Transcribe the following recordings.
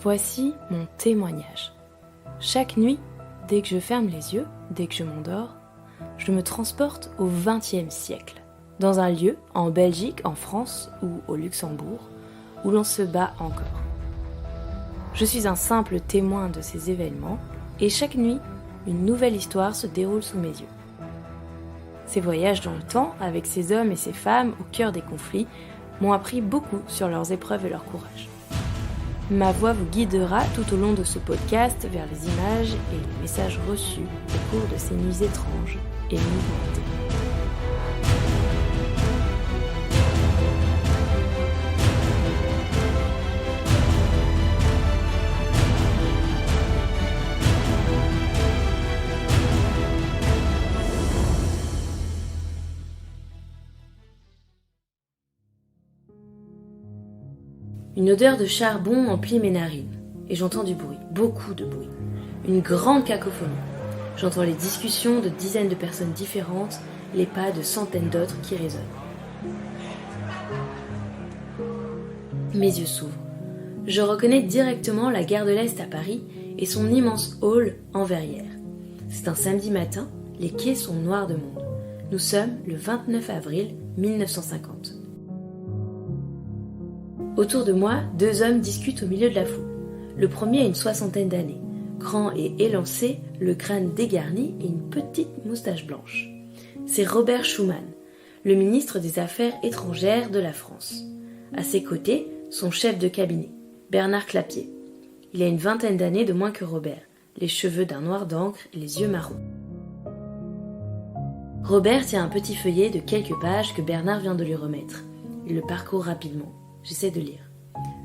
Voici mon témoignage. Chaque nuit, dès que je ferme les yeux, dès que je m'endors, je me transporte au XXe siècle, dans un lieu, en Belgique, en France ou au Luxembourg, où l'on se bat encore. Je suis un simple témoin de ces événements, et chaque nuit, une nouvelle histoire se déroule sous mes yeux. Ces voyages dans le temps, avec ces hommes et ces femmes au cœur des conflits, m'ont appris beaucoup sur leurs épreuves et leur courage. Ma voix vous guidera tout au long de ce podcast vers les images et les messages reçus au cours de ces nuits étranges et mouvementées. Une odeur de charbon emplit mes narines, et j'entends du bruit, beaucoup de bruit. Une grande cacophonie. J'entends les discussions de dizaines de personnes différentes, les pas de centaines d'autres qui résonnent. Mes yeux s'ouvrent. Je reconnais directement la gare de l'Est à Paris et son immense hall en verrière. C'est un samedi matin, les quais sont noirs de monde. Nous sommes le 29 avril 1950. Autour de moi, deux hommes discutent au milieu de la foule. Le premier a une soixantaine d'années, grand et élancé, le crâne dégarni et une petite moustache blanche. C'est Robert Schuman, le ministre des Affaires étrangères de la France. À ses côtés, son chef de cabinet, Bernard Clapier. Il a une vingtaine d'années de moins que Robert, les cheveux d'un noir d'encre et les yeux marrons. Robert tient un petit feuillet de quelques pages que Bernard vient de lui remettre. Il le parcourt rapidement. J'essaie de lire.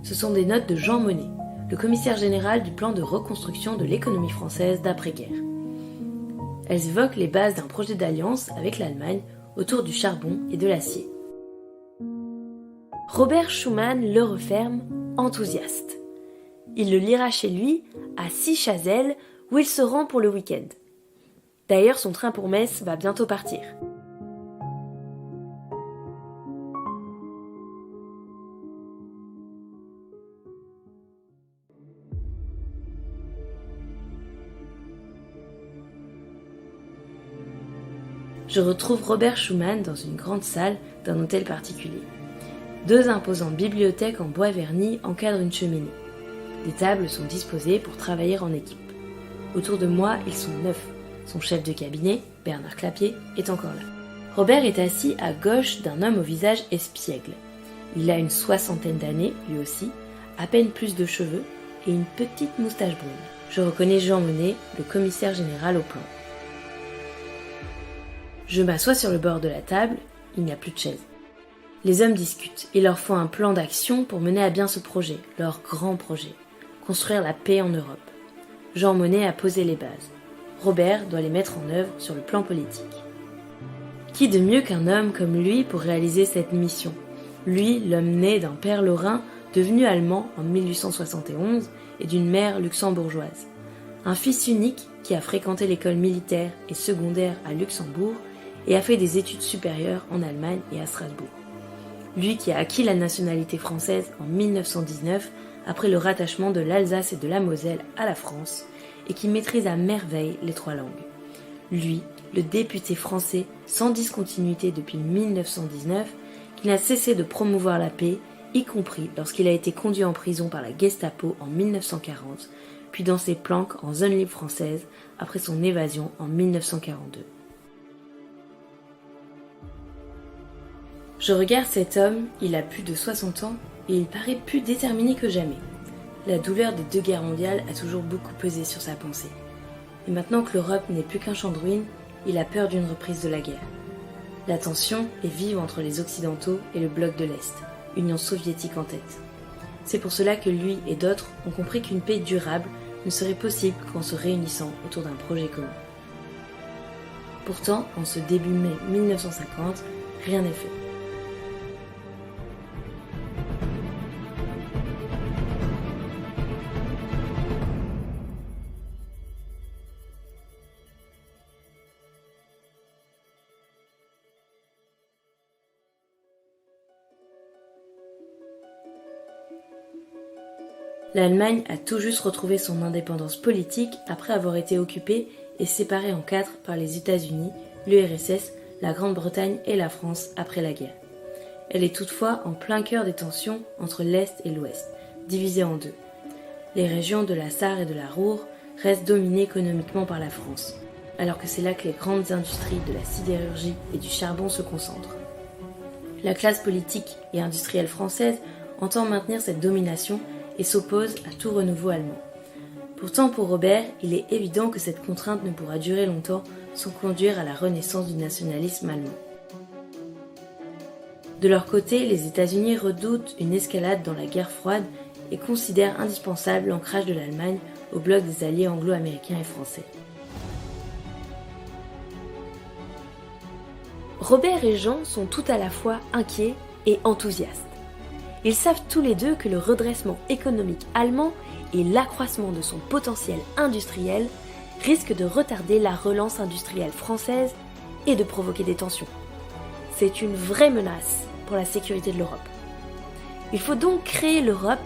Ce sont des notes de Jean Monnet, le commissaire général du plan de reconstruction de l'économie française d'après-guerre. Elles évoquent les bases d'un projet d'alliance avec l'Allemagne autour du charbon et de l'acier. Robert Schuman le referme, enthousiaste. Il le lira chez lui, à Sichazel, où il se rend pour le week-end. D'ailleurs, son train pour Metz va bientôt partir. Je retrouve Robert Schuman dans une grande salle d'un hôtel particulier. Deux imposantes bibliothèques en bois verni encadrent une cheminée. Des tables sont disposées pour travailler en équipe. Autour de moi, ils sont 9. Son chef de cabinet, Bernard Clapier, est encore là. Robert est assis à gauche d'un homme au visage espiègle. Il a une soixantaine d'années, lui aussi, à peine plus de cheveux et une petite moustache brune. Je reconnais Jean Monnet, le commissaire général au plan. Je m'assois sur le bord de la table, il n'y a plus de chaise. Les hommes discutent, il leur faut un plan d'action pour mener à bien ce projet, leur grand projet, construire la paix en Europe. Jean Monnet a posé les bases. Robert doit les mettre en œuvre sur le plan politique. Qui de mieux qu'un homme comme lui pour réaliser cette mission ? Lui, l'homme né d'un père lorrain, devenu allemand en 1871 et d'une mère luxembourgeoise. Un fils unique qui a fréquenté l'école militaire et secondaire à Luxembourg et a fait des études supérieures en Allemagne et à Strasbourg. Lui qui a acquis la nationalité française en 1919 après le rattachement de l'Alsace et de la Moselle à la France et qui maîtrise à merveille les 3 langues. Lui, le député français sans discontinuité depuis 1919, qui n'a cessé de promouvoir la paix, y compris lorsqu'il a été conduit en prison par la Gestapo en 1940, puis dans ses planques en zone libre française après son évasion en 1942. Je regarde cet homme, il a plus de 60 ans et il paraît plus déterminé que jamais. La douleur des 2 guerres mondiales a toujours beaucoup pesé sur sa pensée. Et maintenant que l'Europe n'est plus qu'un champ de ruines, il a peur d'une reprise de la guerre. La tension est vive entre les Occidentaux et le bloc de l'Est, Union soviétique en tête. C'est pour cela que lui et d'autres ont compris qu'une paix durable ne serait possible qu'en se réunissant autour d'un projet commun. Pourtant, en ce début mai 1950, rien n'est fait. L'Allemagne a tout juste retrouvé son indépendance politique après avoir été occupée et séparée en 4 par les États-Unis, l'URSS, la Grande-Bretagne et la France après la guerre. Elle est toutefois en plein cœur des tensions entre l'Est et l'Ouest, divisées en 2. Les régions de la Sarre et de la Ruhr restent dominées économiquement par la France, alors que c'est là que les grandes industries de la sidérurgie et du charbon se concentrent. La classe politique et industrielle française entend maintenir cette domination et s'oppose à tout renouveau allemand. Pourtant, pour Robert, il est évident que cette contrainte ne pourra durer longtemps sans conduire à la renaissance du nationalisme allemand. De leur côté, les États-Unis redoutent une escalade dans la guerre froide et considèrent indispensable l'ancrage de l'Allemagne au bloc des alliés anglo-américains et français. Robert et Jean sont tout à la fois inquiets et enthousiastes. Ils savent tous les deux que le redressement économique allemand et l'accroissement de son potentiel industriel risquent de retarder la relance industrielle française et de provoquer des tensions. C'est une vraie menace pour la sécurité de l'Europe. Il faut donc créer l'Europe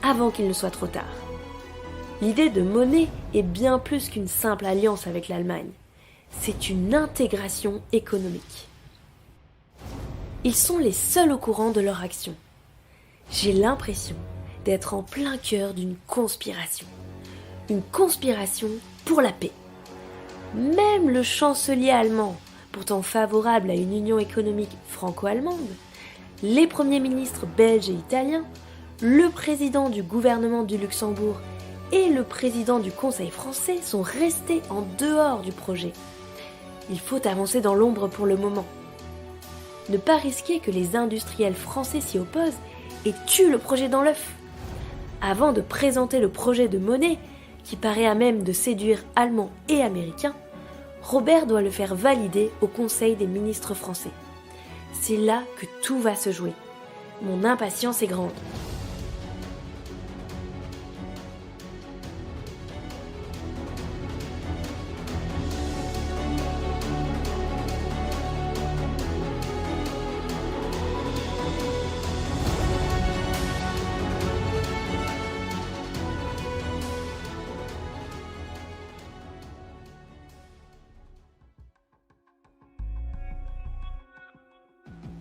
avant qu'il ne soit trop tard. L'idée de monnaie est bien plus qu'une simple alliance avec l'Allemagne. C'est une intégration économique. Ils sont les seuls au courant de leur action. J'ai l'impression d'être en plein cœur d'une conspiration. Une conspiration pour la paix. Même le chancelier allemand, pourtant favorable à une union économique franco-allemande, les premiers ministres belges et italiens, le président du gouvernement du Luxembourg et le président du Conseil français sont restés en dehors du projet. Il faut avancer dans l'ombre pour le moment. Ne pas risquer que les industriels français s'y opposent et tuent le projet dans l'œuf. Avant de présenter le projet de monnaie, qui paraît à même de séduire Allemands et Américains, Robert doit le faire valider au Conseil des ministres français. C'est là que tout va se jouer. Mon impatience est grande.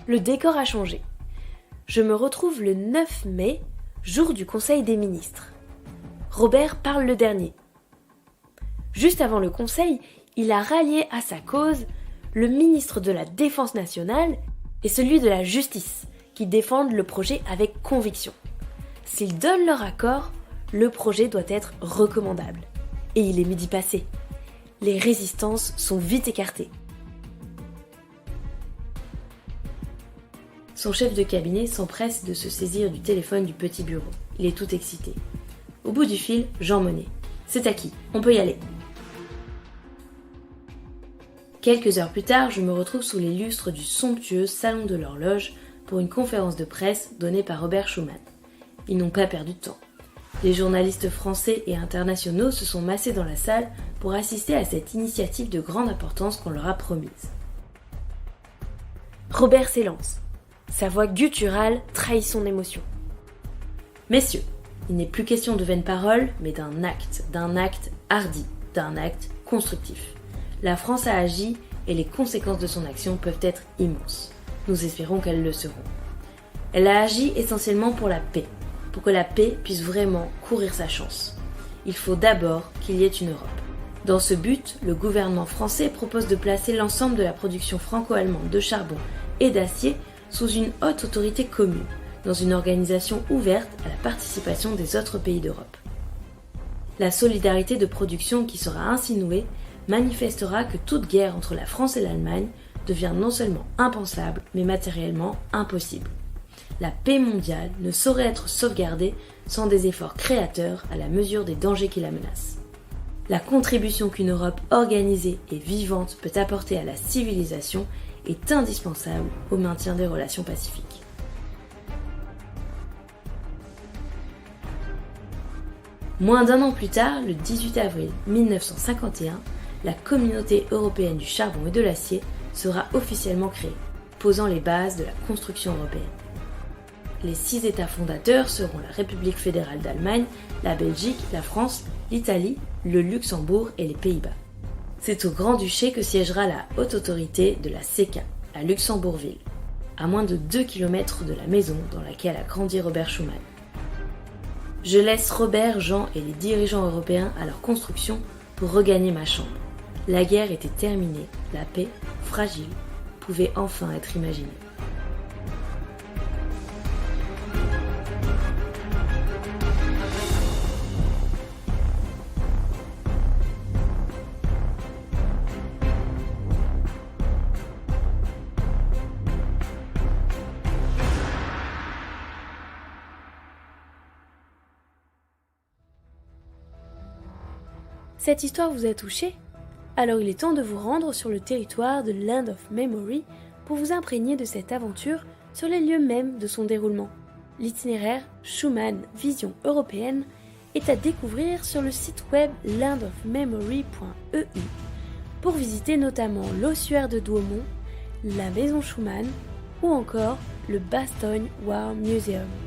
Le décor a changé. Je me retrouve le 9 mai, jour du Conseil des ministres. Robert parle le dernier. Juste avant le Conseil, il a rallié à sa cause le ministre de la Défense nationale et celui de la Justice, qui défendent le projet avec conviction. S'ils donnent leur accord, le projet doit être recommandable. Et il est midi passé. Les résistances sont vite écartées. Son chef de cabinet s'empresse de se saisir du téléphone du petit bureau. Il est tout excité. Au bout du fil, Jean Monnet. C'est acquis, on peut y aller. Quelques heures plus tard, je me retrouve sous les lustres du somptueux salon de l'horloge pour une conférence de presse donnée par Robert Schuman. Ils n'ont pas perdu de temps. Les journalistes français et internationaux se sont massés dans la salle pour assister à cette initiative de grande importance qu'on leur a promise. Robert s'élance. Sa voix gutturale trahit son émotion. Messieurs, il n'est plus question de vaines paroles, mais d'un acte hardi, d'un acte constructif. La France a agi et les conséquences de son action peuvent être immenses. Nous espérons qu'elles le seront. Elle a agi essentiellement pour la paix, pour que la paix puisse vraiment courir sa chance. Il faut d'abord qu'il y ait une Europe. Dans ce but, le gouvernement français propose de placer l'ensemble de la production franco-allemande de charbon et d'acier sous une haute autorité commune, dans une organisation ouverte à la participation des autres pays d'Europe. La solidarité de production qui sera ainsi nouée manifestera que toute guerre entre la France et l'Allemagne devient non seulement impensable, mais matériellement impossible. La paix mondiale ne saurait être sauvegardée sans des efforts créateurs à la mesure des dangers qui la menacent. La contribution qu'une Europe organisée et vivante peut apporter à la civilisation est indispensable au maintien des relations pacifiques. Moins d'un an plus tard, le 18 avril 1951, la Communauté européenne du charbon et de l'acier sera officiellement créée, posant les bases de la construction européenne. Les 6 États fondateurs seront la République fédérale d'Allemagne, la Belgique, la France, l'Italie, le Luxembourg et les Pays-Bas. C'est au Grand-Duché que siégera la haute autorité de la CK, à Luxembourgville, à moins de 2 km de la maison dans laquelle a grandi Robert Schuman. Je laisse Robert, Jean et les dirigeants européens à leur construction pour regagner ma chambre. La guerre était terminée, la paix, fragile, pouvait enfin être imaginée. Cette histoire vous a touché ? Alors il est temps de vous rendre sur le territoire de Land of Memory pour vous imprégner de cette aventure sur les lieux mêmes de son déroulement. L'itinéraire Schuman Vision Européenne est à découvrir sur le site web landofmemory.eu pour visiter notamment l'ossuaire de Douaumont, la maison Schuman ou encore le Bastogne War Museum.